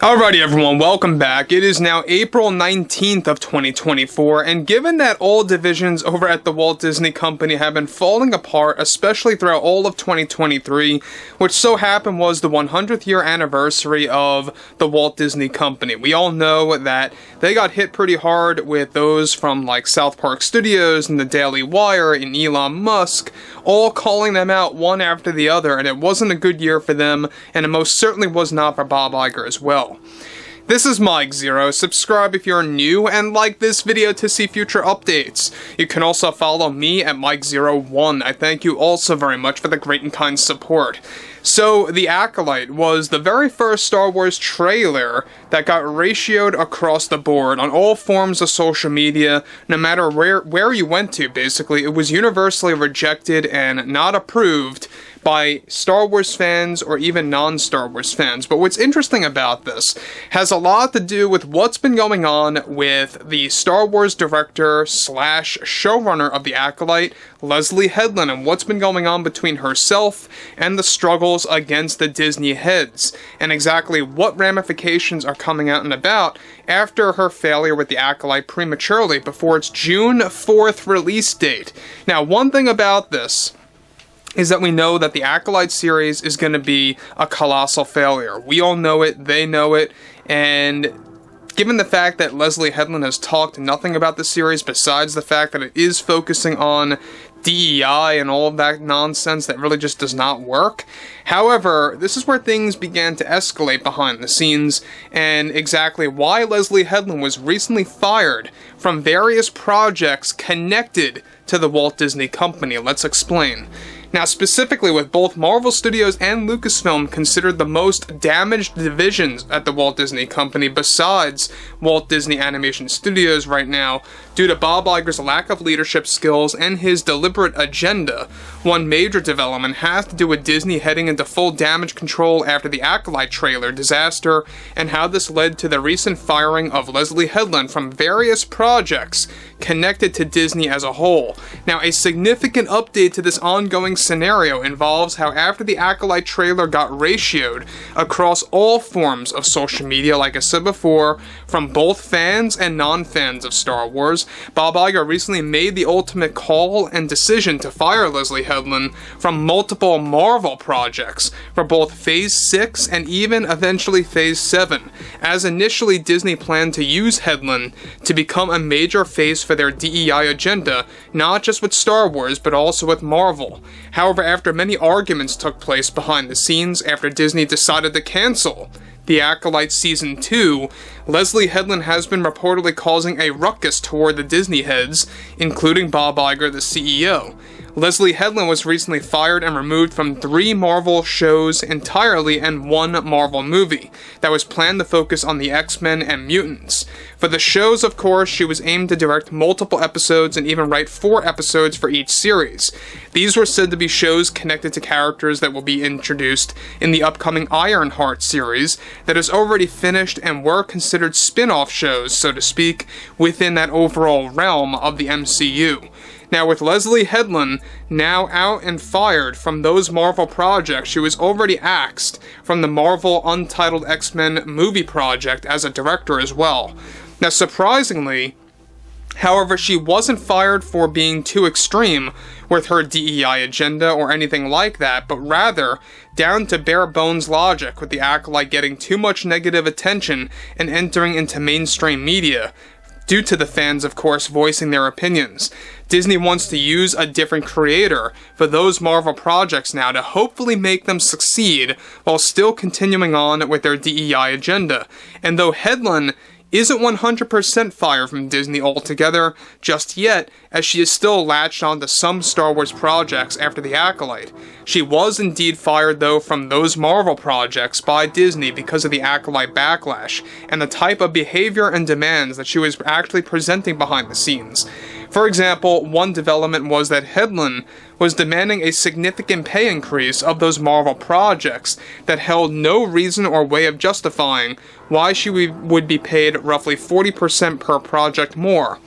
Alrighty everyone, welcome back. It is now April 19th of 2024, and given that all divisions over at the Walt Disney Company have been falling apart, especially throughout all of 2023, which so happened was the 100th year anniversary of the Walt Disney Company. We all know that they got hit pretty hard with those from like South Park Studios and the Daily Wire and Elon Musk, all calling them out one after the other, and it wasn't a good year for them, and it most certainly was not for Bob Iger as well. This is Mike Zero. Subscribe if you're new and like this video to see future updates. You can also follow me at Mike01. I thank you also very much for the great and kind support. So, The Acolyte was the very first Star Wars trailer that got ratioed across the board on all forms of social media, no matter where you went to, basically. It was universally rejected and not approved by Star Wars fans or even non-Star Wars fans. But what's interesting about this has a lot to do with what's been going on with the Star Wars director slash showrunner of The Acolyte, Leslye Headland, and what's been going on between herself and the struggles against the Disney heads, and exactly what ramifications are coming out and about after her failure with The Acolyte prematurely before its June 4th release date. Now, one thing about this is that we know that the Acolyte series is going to be a colossal failure. We all know it, they know it, and given the fact that Leslye Headland has talked nothing about the series besides the fact that it is focusing on DEI and all of that nonsense that really just does not work. However, this is where things began to escalate behind the scenes, and exactly why Leslye Headland was recently fired from various projects connected to the Walt Disney Company. Let's explain. Now, specifically, with both Marvel Studios and Lucasfilm considered the most damaged divisions at the Walt Disney Company besides Walt Disney Animation Studios right now, due to Bob Iger's lack of leadership skills and his deliberate agenda, one major development has to do with Disney heading into full damage control after the Acolyte trailer disaster, and how this led to the recent firing of Leslye Headland from various projects connected to Disney as a whole. Now, a significant update to this ongoing scenario involves how after the Acolyte trailer got ratioed across all forms of social media, like I said before, from both fans and non-fans of Star Wars, Bob Iger recently made the ultimate call and decision to fire Leslye Headland from multiple Marvel projects for both Phase 6 and even eventually Phase 7, as initially Disney planned to use Headland to become a major face for their DEI agenda, not just with Star Wars, but also with Marvel. However, after many arguments took place behind the scenes after Disney decided to cancel The Acolyte Season 2, Leslye Headland has been reportedly causing a ruckus toward the Disney heads, including Bob Iger, the CEO. Leslye Headland was recently fired and removed from 3 Marvel shows entirely and 1 Marvel movie that was planned to focus on the X-Men and mutants. For the shows, of course, she was aimed to direct multiple episodes and even write 4 episodes for each series. These were said to be shows connected to characters that will be introduced in the upcoming Ironheart series that is already finished and were considered spin-off shows, so to speak, within that overall realm of the MCU. Now, with Leslye Headland now out and fired from those Marvel projects, she was already axed from the Marvel Untitled X-Men movie project as a director as well. Now, surprisingly, however, she wasn't fired for being too extreme with her DEI agenda or anything like that, but rather down to bare bones logic, with the Acolyte getting too much negative attention and entering into mainstream media, due to the fans, of course, voicing their opinions. Disney wants to use a different creator for those Marvel projects now to hopefully make them succeed while still continuing on with their DEI agenda. And though Headland isn't 100% fired from Disney altogether just yet, as she is still latched onto some Star Wars projects after The Acolyte. She was indeed fired, though, from those Marvel projects by Disney because of the Acolyte backlash, and the type of behavior and demands that she was actually presenting behind the scenes. For example, one development was that Headland was demanding a significant pay increase of those Marvel projects that held no reason or way of justifying why she would be paid roughly 40% per project more.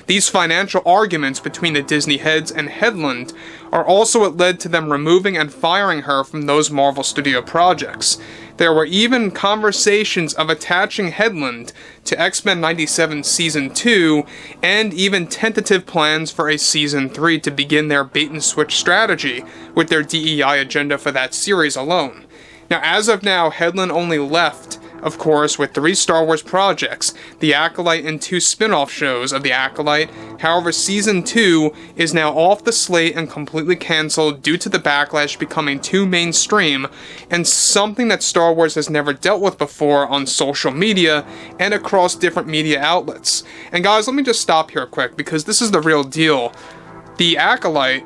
These financial arguments between the Disney heads and Headland are also what led to them removing and firing her from those Marvel Studio projects. There were even conversations of attaching Headland to X-Men 97 Season 2, and even tentative plans for a Season 3 to begin their bait-and-switch strategy with their DEI agenda for that series alone. Now, as of now, Headland only left, of course, with 3 Star Wars projects, The Acolyte and 2 spin-off shows of The Acolyte. However, Season 2 is now off the slate and completely cancelled due to the backlash becoming too mainstream, and something that Star Wars has never dealt with before on social media and across different media outlets. And guys, let me just stop here quick, because this is the real deal. The Acolyte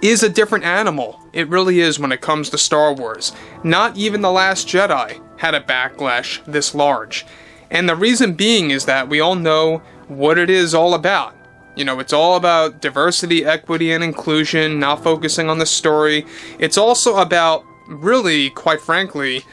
is a different animal. It really is when it comes to Star Wars. Not even The Last Jedi had a backlash this large. And the reason being is that we all know what it is all about. You know, it's all about diversity, equity, and inclusion, not focusing on the story. It's also about, really, quite frankly,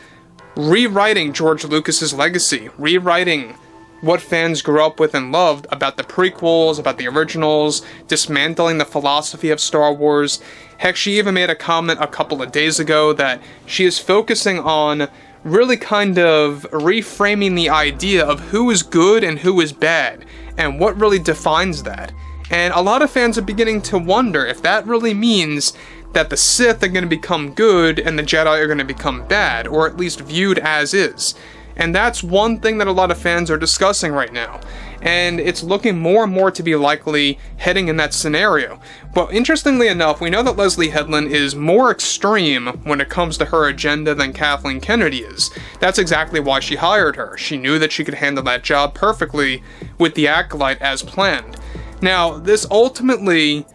rewriting George Lucas's legacy, rewriting what fans grew up with and loved about the prequels, about the originals, dismantling the philosophy of Star Wars. Heck, she even made a comment a couple of days ago that she is focusing on really kind of reframing the idea of who is good and who is bad, and what really defines that. And a lot of fans are beginning to wonder if that really means that the Sith are going to become good and the Jedi are going to become bad, or at least viewed as is. And that's one thing that a lot of fans are discussing right now. And it's looking more and more to be likely heading in that scenario. But interestingly enough, we know that Leslye Headland is more extreme when it comes to her agenda than Kathleen Kennedy is. That's exactly why she hired her. She knew that she could handle that job perfectly with the Acolyte as planned. Now, this ultimately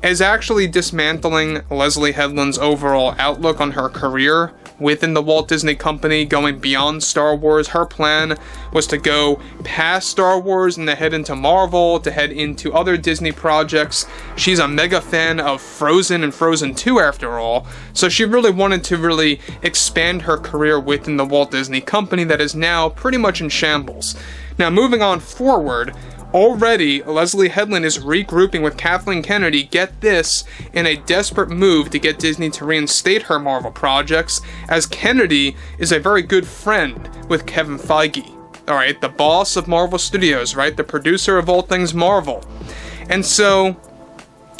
is actually dismantling Leslye Headland's overall outlook on her career within the Walt Disney Company, going beyond Star Wars. Her plan was to go past Star Wars and to head into Marvel, to head into other Disney projects. She's a mega fan of Frozen and Frozen 2 after all, so she really wanted to expand her career within the Walt Disney Company that is now pretty much in shambles. Now, moving on forward, already, Leslye Headland is regrouping with Kathleen Kennedy, get this, in a desperate move to get Disney to reinstate her Marvel projects, as Kennedy is a very good friend with Kevin Feige. Alright, the boss of Marvel Studios, right? The producer of all things Marvel. And so,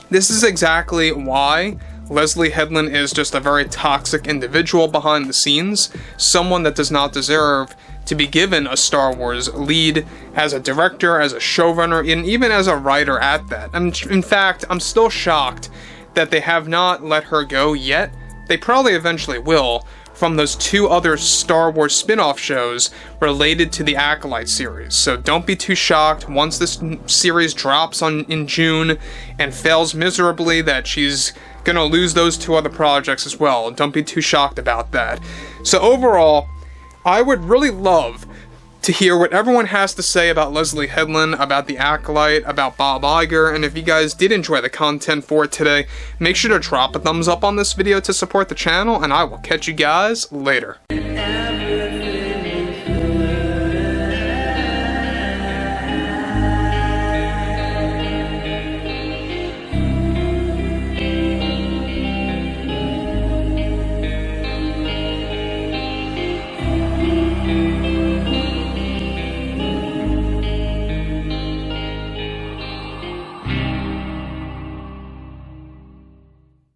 this is exactly why Leslye Headland is just a very toxic individual behind the scenes, someone that does not deserve to be given a Star Wars lead as a director, as a showrunner, and even as a writer at that. In fact, I'm still shocked that they have not let her go yet. They probably eventually will, from those 2 other Star Wars spin-off shows related to the Acolyte series. So don't be too shocked once this series drops in June and fails miserably that she's gonna lose those 2 other projects as well. Don't be too shocked about that. So overall, I would really love to hear what everyone has to say about Leslye Headland, about The Acolyte, about Bob Iger, and if you guys did enjoy the content for today, make sure to drop a thumbs up on this video to support the channel, and I will catch you guys later.